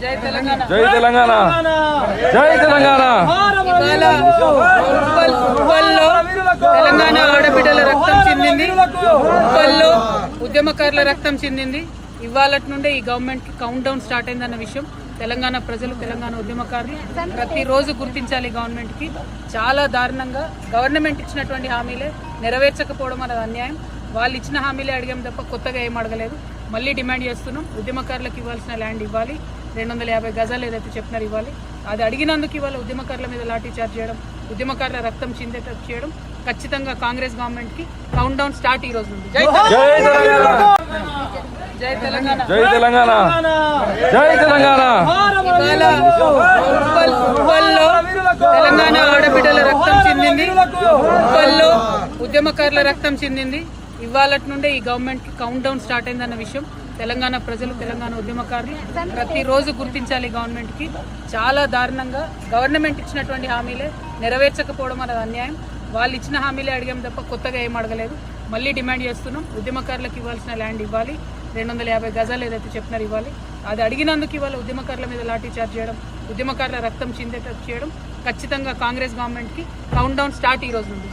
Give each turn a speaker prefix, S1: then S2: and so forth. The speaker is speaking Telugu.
S1: జై తెలంగాణ
S2: జై తెలంగాణ జై తెలంగాణ
S1: ఉప్పల్లో తెలంగాణ ఆడబిడ్డల రక్తం చెందింది. ఉప్పల్లో ఉద్యమకారుల రక్తం చెందింది. ఇవాళటి నుండే ఈ గవర్నమెంట్ కి కౌంట్ డౌన్ స్టార్ట్ అయిందన్న విషయం తెలంగాణ ప్రజలు, తెలంగాణ ఉద్యమకారులు ప్రతిరోజు గుర్తించాలి. గవర్నమెంట్ కి చాలా దారుణంగా గవర్నమెంట్ ఇచ్చినటువంటి హామీలే నెరవేర్చకపోవడం అనేది అన్యాయం. వాళ్ళు ఇచ్చిన హామీలే అడిగాం తప్ప కొత్తగా ఏం అడగలేదు. మళ్ళీ డిమాండ్ చేస్తున్నాం, ఉద్యమకారులకు ఇవ్వాల్సిన ల్యాండ్ ఇవ్వాలి, 250 గజాలు ఏదైతే చెప్పినారు ఇవ్వాలి. అది అడిగినందుకు ఇవాళ ఉద్యమకారుల మీద లాఠీ చార్జ్ చేయడం, ఉద్యమకారుల రక్తం చిందేటట్టు చేయడం ఖచ్చితంగా కాంగ్రెస్ గవర్నమెంట్ కి కౌంట్ డౌన్ స్టార్ట్ ఈ రోజు నుండి. జై తెలంగాణ
S2: జై తెలంగాణ జై తెలంగాణ
S1: ఉప్పల్లో తెలంగాణ ఆడబిడ్డల రక్తం చెందింది. ఉప్పల్లో ఉద్యమకారుల రక్తం చెందింది. ఇవాళటి నుండే ఈ గవర్నమెంట్ కి కౌంట్ డౌన్ స్టార్ట్ అయిందన్న విషయం తెలంగాణ ప్రజలు, తెలంగాణ ఉద్యమకారులు ప్రతిరోజు గుర్తించాలి. గవర్నమెంట్ కి చాలా దారుణంగా గవర్నమెంట్ ఇచ్చినటువంటి హామీలే నెరవేర్చకపోవడం అనేది అన్యాయం. వాళ్ళు ఇచ్చిన హామీలే అడిగాం తప్ప కొత్తగా ఏం అడగలేదు. మళ్ళీ డిమాండ్ చేస్తున్నాం, ఉద్యమకారులకు ఇవ్వాల్సిన ల్యాండ్ ఇవ్వాలి, 250 గజాలు ఏదైతే చెప్పినారు ఇవ్వాలి. అది అడిగినందుకు ఇవాళ ఉద్యమకారుల మీద లాఠీ చార్జ్ చేయడం, ఉద్యమకారుల రక్తం చిందేటట్టు చేయడం ఖచ్చితంగా కాంగ్రెస్ గవర్నమెంట్ కి కౌంట్ డౌన్ స్టార్ట్ ఈ రోజు నుండి.